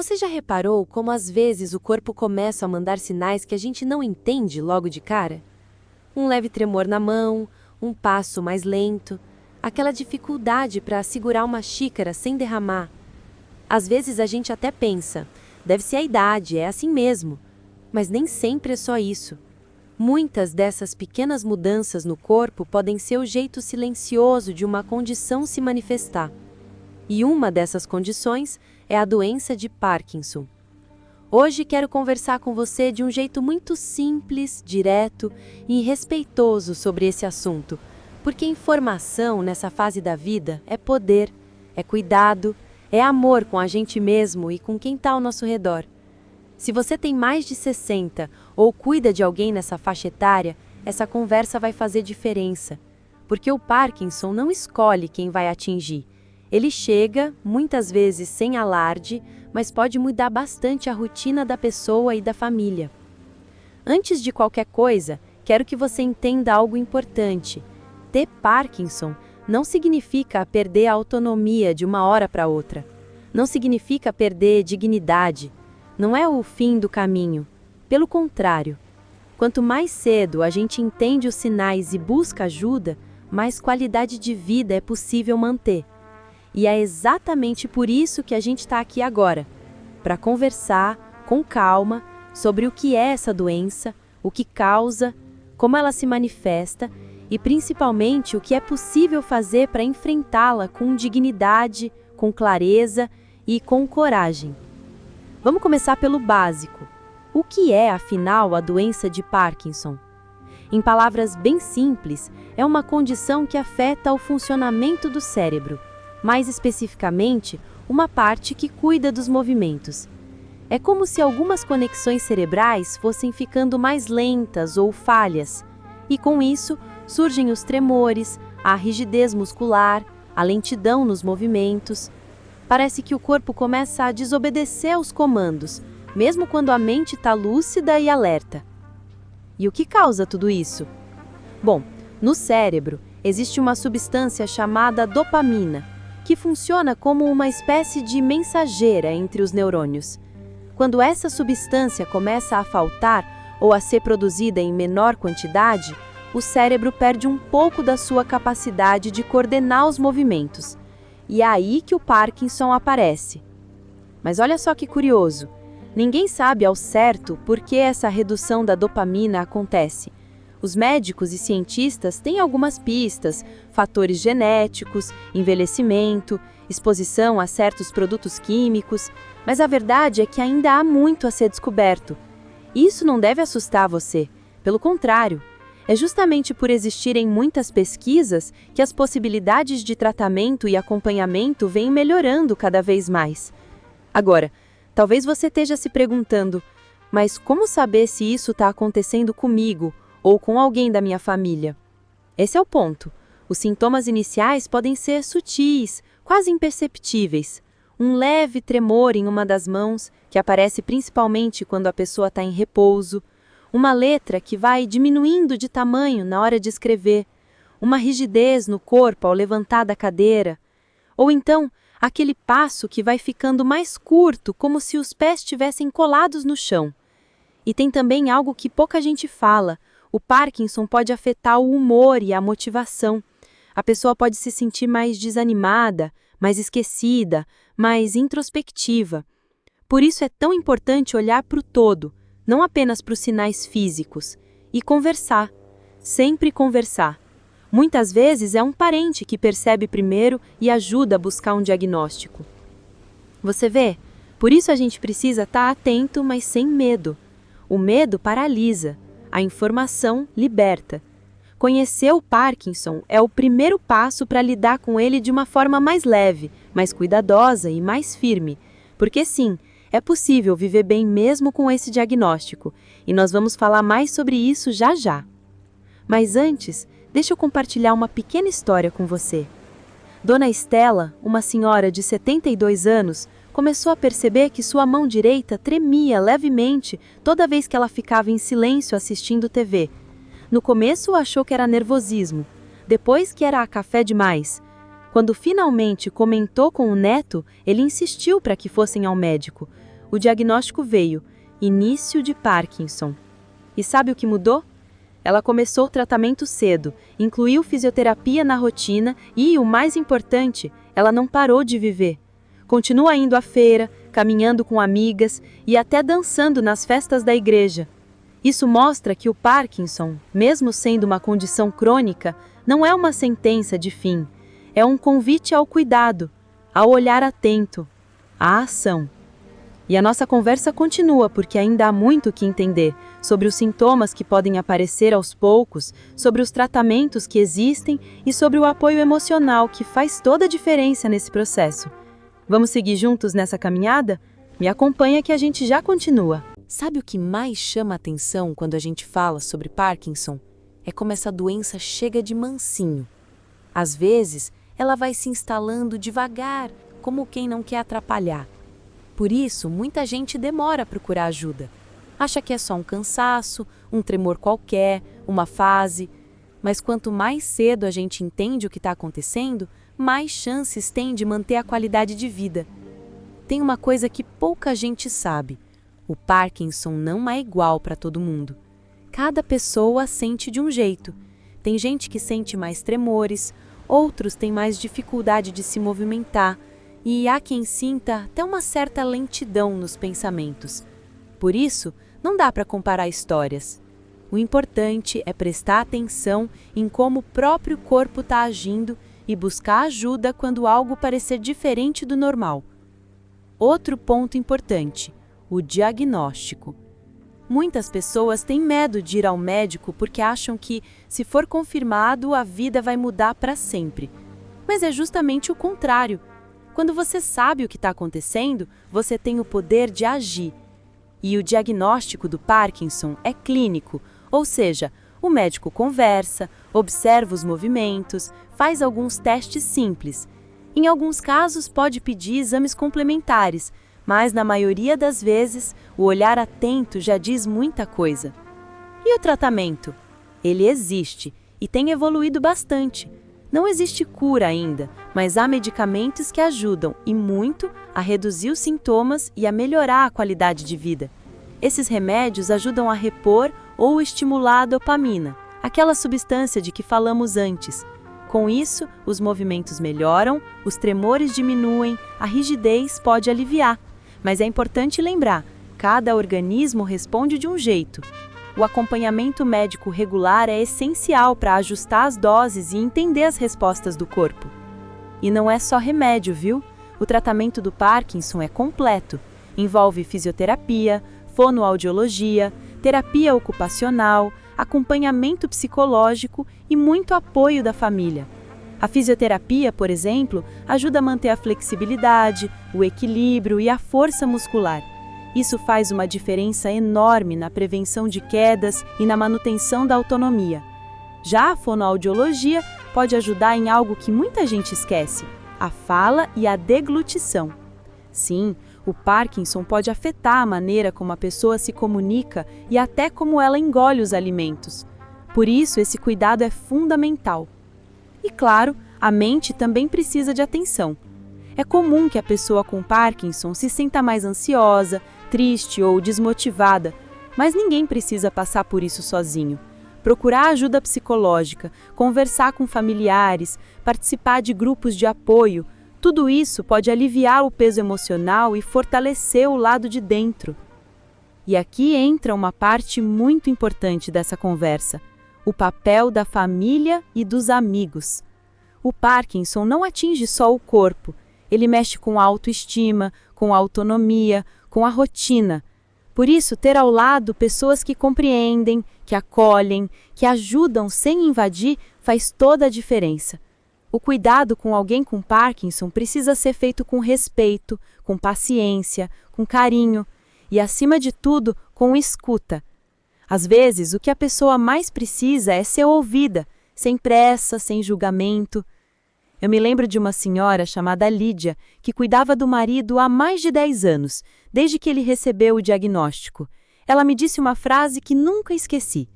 Você já reparou como às vezes o corpo começa a mandar sinais que a gente não entende logo de cara? Um leve tremor na mão, um passo mais lento, aquela dificuldade para segurar uma xícara sem derramar. Às vezes a gente até pensa, deve ser a idade, é assim mesmo. Mas nem sempre é só isso. Muitas dessas pequenas mudanças no corpo podem ser o jeito silencioso de uma condição se manifestar. E uma dessas condições é a doença de Parkinson. Hoje quero conversar com você de um jeito muito simples, direto e respeitoso sobre esse assunto, porque informação nessa fase da vida é poder, é cuidado, é amor com a gente mesmo e com quem está ao nosso redor. Se você tem mais de 60 ou cuida de alguém nessa faixa etária, essa conversa vai fazer diferença, porque o Parkinson não escolhe quem vai atingir. Ele chega, muitas vezes sem alarde, mas pode mudar bastante a rotina da pessoa e da família. Antes de qualquer coisa, quero que você entenda algo importante. Ter Parkinson não significa perder a autonomia de uma hora para outra. Não significa perder dignidade. Não é o fim do caminho. Pelo contrário, quanto mais cedo a gente entende os sinais e busca ajuda, mais qualidade de vida é possível manter. E é exatamente por isso que a gente está aqui agora, para conversar com calma sobre o que é essa doença, o que causa, como ela se manifesta e principalmente o que é possível fazer para enfrentá-la com dignidade, com clareza e com coragem. Vamos começar pelo básico. O que é, afinal, a doença de Parkinson? Em palavras bem simples, é uma condição que afeta o funcionamento do cérebro, mais especificamente, uma parte que cuida dos movimentos. É como se algumas conexões cerebrais fossem ficando mais lentas ou falhas, e com isso surgem os tremores, a rigidez muscular, a lentidão nos movimentos. Parece que o corpo começa a desobedecer aos comandos, mesmo quando a mente está lúcida e alerta. E o que causa tudo isso? Bom, no cérebro existe uma substância chamada dopamina, que funciona como uma espécie de mensageira entre os neurônios. Quando essa substância começa a faltar ou a ser produzida em menor quantidade, o cérebro perde um pouco da sua capacidade de coordenar os movimentos. E é aí que o Parkinson aparece. Mas olha só que curioso, ninguém sabe ao certo por que essa redução da dopamina acontece. Os médicos e cientistas têm algumas pistas, fatores genéticos, envelhecimento, exposição a certos produtos químicos, mas a verdade é que ainda há muito a ser descoberto. Isso não deve assustar você, pelo contrário. É justamente por existirem muitas pesquisas que as possibilidades de tratamento e acompanhamento vêm melhorando cada vez mais. Agora, talvez você esteja se perguntando, mas como saber se isso está acontecendo comigo ou com alguém da minha família? Esse é o ponto. Os sintomas iniciais podem ser sutis, quase imperceptíveis. Um leve tremor em uma das mãos, que aparece principalmente quando a pessoa está em repouso. Uma letra que vai diminuindo de tamanho na hora de escrever, uma rigidez no corpo ao levantar da cadeira, ou então aquele passo que vai ficando mais curto, como se os pés estivessem colados no chão. E tem também algo que pouca gente fala: o Parkinson pode afetar o humor e a motivação. A pessoa pode se sentir mais desanimada, mais esquecida, mais introspectiva. Por isso é tão importante olhar para o todo, não apenas para os sinais físicos, e conversar, sempre conversar. Muitas vezes é um parente que percebe primeiro e ajuda a buscar um diagnóstico. Você vê? Por isso a gente precisa estar atento, mas sem medo. O medo paralisa, a informação liberta. Conhecer o Parkinson é o primeiro passo para lidar com ele de uma forma mais leve, mais cuidadosa e mais firme, porque sim, é possível viver bem mesmo com esse diagnóstico, e nós vamos falar mais sobre isso já já. Mas antes, deixa eu compartilhar uma pequena história com você. Dona Estela, uma senhora de 72 anos, começou a perceber que sua mão direita tremia levemente toda vez que ela ficava em silêncio assistindo TV. No começo achou que era nervosismo, depois que era café demais. Quando finalmente comentou com o neto, ele insistiu para que fossem ao médico. o diagnóstico veio: início de Parkinson. E sabe o que mudou? Ela começou o tratamento cedo, incluiu fisioterapia na rotina e, o mais importante, ela não parou de viver. Continua indo à feira, caminhando com amigas e até dançando nas festas da igreja. Isso mostra que o Parkinson, mesmo sendo uma condição crônica, não é uma sentença de fim. É um convite ao cuidado, ao olhar atento, à ação. E a nossa conversa continua porque ainda há muito o que entender sobre os sintomas que podem aparecer aos poucos, sobre os tratamentos que existem e sobre o apoio emocional que faz toda a diferença nesse processo. Vamos seguir juntos nessa caminhada? Me acompanha que a gente já continua. Sabe o que mais chama a atenção quando a gente fala sobre Parkinson? É como essa doença chega de mansinho. Às vezes, ela vai se instalando devagar, como quem não quer atrapalhar. Por isso, muita gente demora a procurar ajuda. Acha que é só um cansaço, um tremor qualquer, uma fase. Mas quanto mais cedo a gente entende o que está acontecendo, mais chances tem de manter a qualidade de vida. Tem uma coisa que pouca gente sabe. O Parkinson não é igual para todo mundo. Cada pessoa sente de um jeito. Tem gente que sente mais tremores, outros têm mais dificuldade de se movimentar, e há quem sinta até uma certa lentidão nos pensamentos. Por isso, não dá para comparar histórias. O importante é prestar atenção em como o próprio corpo está agindo e buscar ajuda quando algo parecer diferente do normal. Outro ponto importante: o diagnóstico. Muitas pessoas têm medo de ir ao médico porque acham que, se for confirmado, a vida vai mudar para sempre. Mas é justamente o contrário. Quando você sabe o que está acontecendo, você tem o poder de agir. E o diagnóstico do Parkinson é clínico, ou seja, o médico conversa, observa os movimentos, faz alguns testes simples. Em alguns casos, pode pedir exames complementares, mas na maioria das vezes, o olhar atento já diz muita coisa. E o tratamento? Ele existe e tem evoluído bastante. Não existe cura ainda, mas há medicamentos que ajudam, e muito, a reduzir os sintomas e a melhorar a qualidade de vida. Esses remédios ajudam a repor ou estimular a dopamina, aquela substância de que falamos antes. Com isso, os movimentos melhoram, os tremores diminuem, a rigidez pode aliviar. Mas é importante lembrar, cada organismo responde de um jeito. O acompanhamento médico regular é essencial para ajustar as doses e entender as respostas do corpo. E não é só remédio, viu? O tratamento do Parkinson é completo. Envolve fisioterapia, fonoaudiologia, terapia ocupacional, acompanhamento psicológico e muito apoio da família. A fisioterapia, por exemplo, ajuda a manter a flexibilidade, o equilíbrio e a força muscular. Isso faz uma diferença enorme na prevenção de quedas e na manutenção da autonomia. Já a fonoaudiologia pode ajudar em algo que muita gente esquece: a fala e a deglutição. Sim, o Parkinson pode afetar a maneira como a pessoa se comunica e até como ela engole os alimentos. Por isso, esse cuidado é fundamental. E claro, a mente também precisa de atenção. É comum que a pessoa com Parkinson se sinta mais ansiosa, triste ou desmotivada, mas ninguém precisa passar por isso sozinho. Procurar ajuda psicológica, conversar com familiares, participar de grupos de apoio, tudo isso pode aliviar o peso emocional e fortalecer o lado de dentro. E aqui entra uma parte muito importante dessa conversa: o papel da família e dos amigos. O Parkinson não atinge só o corpo, ele mexe com a autoestima, com a autonomia, com a rotina. Por isso, ter ao lado pessoas que compreendem, que acolhem, que ajudam sem invadir, faz toda a diferença. O cuidado com alguém com Parkinson precisa ser feito com respeito, com paciência, com carinho e, acima de tudo, com escuta. Às vezes, o que a pessoa mais precisa é ser ouvida, sem pressa, sem julgamento. Eu me lembro de uma senhora chamada Lídia, que cuidava do marido há mais de 10 anos, desde que ele recebeu o diagnóstico. Ela me disse uma frase que nunca esqueci: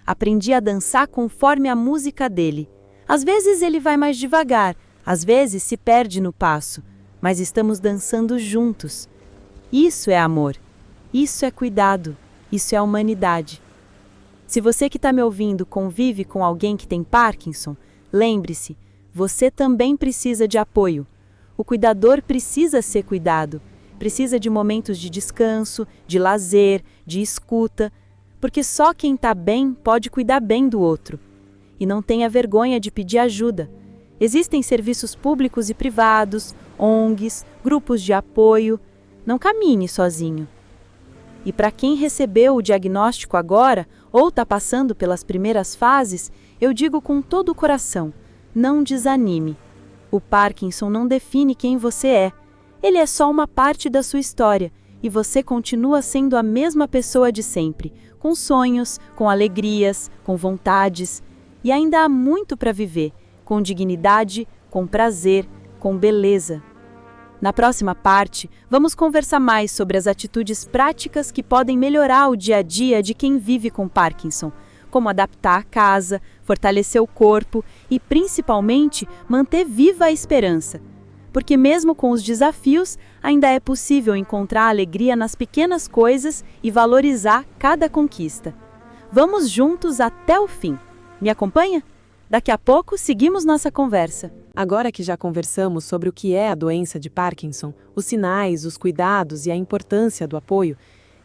aprendi a dançar conforme a música dele. Às vezes ele vai mais devagar, às vezes se perde no passo, mas estamos dançando juntos. Isso é amor. Isso é cuidado. Isso é humanidade. Se você que está me ouvindo convive com alguém que tem Parkinson, lembre-se, você também precisa de apoio. O cuidador precisa ser cuidado, precisa de momentos de descanso, de lazer, de escuta, porque só quem está bem pode cuidar bem do outro. E não tenha vergonha de pedir ajuda. Existem serviços públicos e privados, ONGs, grupos de apoio. Não caminhe sozinho. E para quem recebeu o diagnóstico agora ou está passando pelas primeiras fases, eu digo com todo o coração, não desanime. O Parkinson não define quem você é. Ele é só uma parte da sua história e você continua sendo a mesma pessoa de sempre, com sonhos, com alegrias, com vontades. E ainda há muito para viver, com dignidade, com prazer, com beleza. Na próxima parte, vamos conversar mais sobre as atitudes práticas que podem melhorar o dia a dia de quem vive com Parkinson, como adaptar a casa, fortalecer o corpo e, principalmente, manter viva a esperança. Porque mesmo com os desafios, ainda é possível encontrar alegria nas pequenas coisas e valorizar cada conquista. Vamos juntos até o fim. Me acompanha? Daqui a pouco, seguimos nossa conversa. Agora que já conversamos sobre o que é a doença de Parkinson, os sinais, os cuidados e a importância do apoio,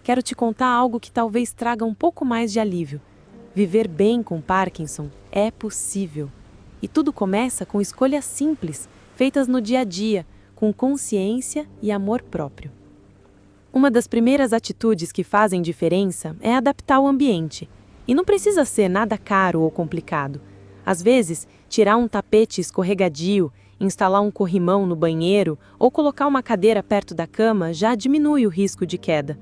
quero te contar algo que talvez traga um pouco mais de alívio. Viver bem com Parkinson é possível. E tudo começa com escolhas simples, feitas no dia a dia, com consciência e amor próprio. Uma das primeiras atitudes que fazem diferença é adaptar o ambiente. E não precisa ser nada caro ou complicado. Às vezes, tirar um tapete escorregadio, instalar um corrimão no banheiro ou colocar uma cadeira perto da cama já diminui o risco de queda.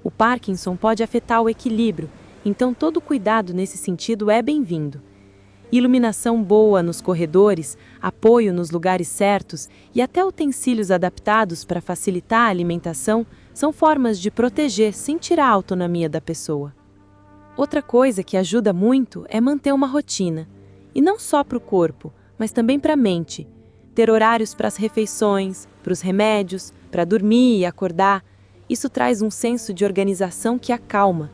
O Parkinson pode afetar o equilíbrio, então todo cuidado nesse sentido é bem-vindo. Iluminação boa nos corredores, apoio nos lugares certos e até utensílios adaptados para facilitar a alimentação são formas de proteger sem tirar a autonomia da pessoa. Outra coisa que ajuda muito é manter uma rotina. E não só para o corpo, mas também para a mente. Ter horários para as refeições, para os remédios, para dormir e acordar. Isso traz um senso de organização que acalma.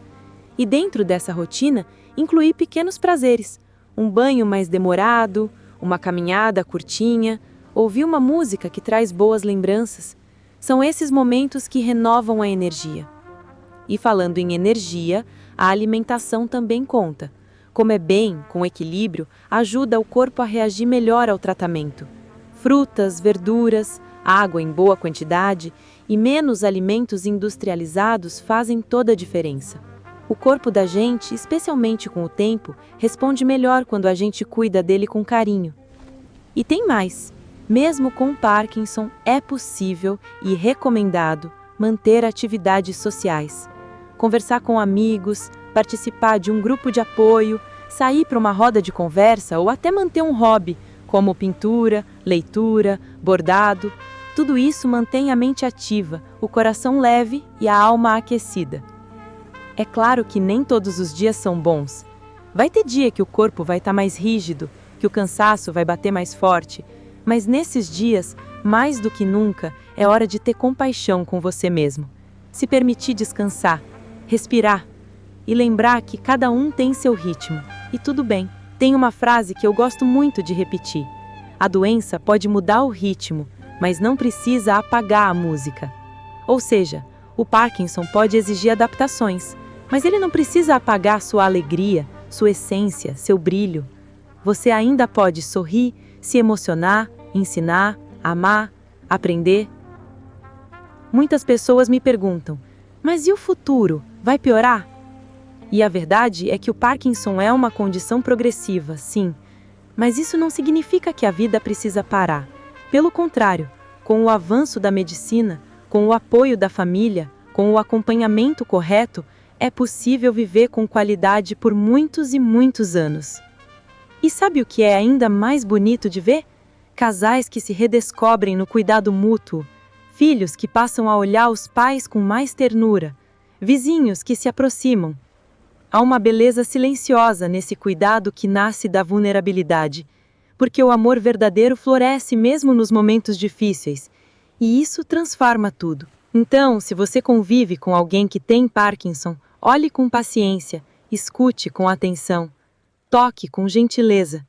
E dentro dessa rotina, incluir pequenos prazeres. Um banho mais demorado, uma caminhada curtinha, ouvir uma música que traz boas lembranças. São esses momentos que renovam a energia. E falando em energia, a alimentação também conta. Comer bem, com equilíbrio, ajuda o corpo a reagir melhor ao tratamento. Frutas, verduras, água em boa quantidade e menos alimentos industrializados fazem toda a diferença. O corpo da gente, especialmente com o tempo, responde melhor quando a gente cuida dele com carinho. E tem mais. Mesmo com Parkinson, é possível e recomendado manter atividades sociais. Conversar com amigos, participar de um grupo de apoio, sair para uma roda de conversa ou até manter um hobby, como pintura, leitura, bordado. Tudo isso mantém a mente ativa, o coração leve e a alma aquecida. É claro que nem todos os dias são bons. Vai ter dia que o corpo vai estar mais rígido, que o cansaço vai bater mais forte, mas nesses dias, mais do que nunca, é hora de ter compaixão com você mesmo. Se permitir descansar, respirar e lembrar que cada um tem seu ritmo. E tudo bem. Tem uma frase que eu gosto muito de repetir. A doença pode mudar o ritmo, mas não precisa apagar a música. Ou seja, o Parkinson pode exigir adaptações, mas ele não precisa apagar sua alegria, sua essência, seu brilho. Você ainda pode sorrir, se emocionar, ensinar, amar, aprender. Muitas pessoas me perguntam, mas e o futuro? Vai piorar? E a verdade é que o Parkinson é uma condição progressiva, sim, mas isso não significa que a vida precisa parar. Pelo contrário, com o avanço da medicina, com o apoio da família, com o acompanhamento correto, é possível viver com qualidade por muitos e muitos anos. E sabe o que é ainda mais bonito de ver? Casais que se redescobrem no cuidado mútuo, filhos que passam a olhar os pais com mais ternura, vizinhos que se aproximam. Há uma beleza silenciosa nesse cuidado que nasce da vulnerabilidade, porque o amor verdadeiro floresce mesmo nos momentos difíceis, e isso transforma tudo. Então, se você convive com alguém que tem Parkinson, olhe com paciência, escute com atenção, toque com gentileza.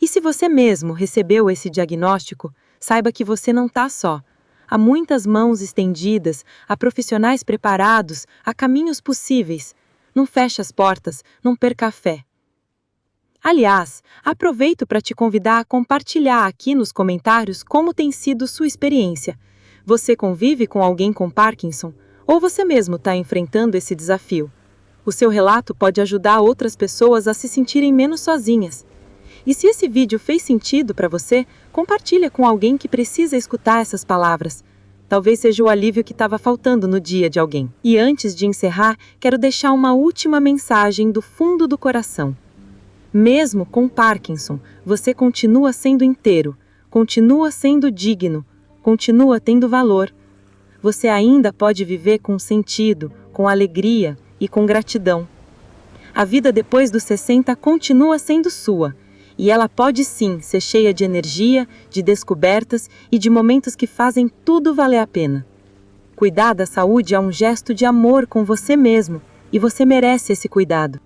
E se você mesmo recebeu esse diagnóstico, saiba que você não está só. Há muitas mãos estendidas, há profissionais preparados, há caminhos possíveis. Não feche as portas, não perca a fé. Aliás, aproveito para te convidar a compartilhar aqui nos comentários como tem sido sua experiência. Você convive com alguém com Parkinson? Ou você mesmo está enfrentando esse desafio? O seu relato pode ajudar outras pessoas a se sentirem menos sozinhas. E se esse vídeo fez sentido para você, compartilha com alguém que precisa escutar essas palavras. Talvez seja o alívio que estava faltando no dia de alguém. E antes de encerrar, quero deixar uma última mensagem do fundo do coração. Mesmo com Parkinson, você continua sendo inteiro, continua sendo digno, continua tendo valor. Você ainda pode viver com sentido, com alegria e com gratidão. A vida depois dos 60 continua sendo sua, e ela pode sim ser cheia de energia, de descobertas e de momentos que fazem tudo valer a pena. Cuidar da saúde é um gesto de amor com você mesmo, e você merece esse cuidado.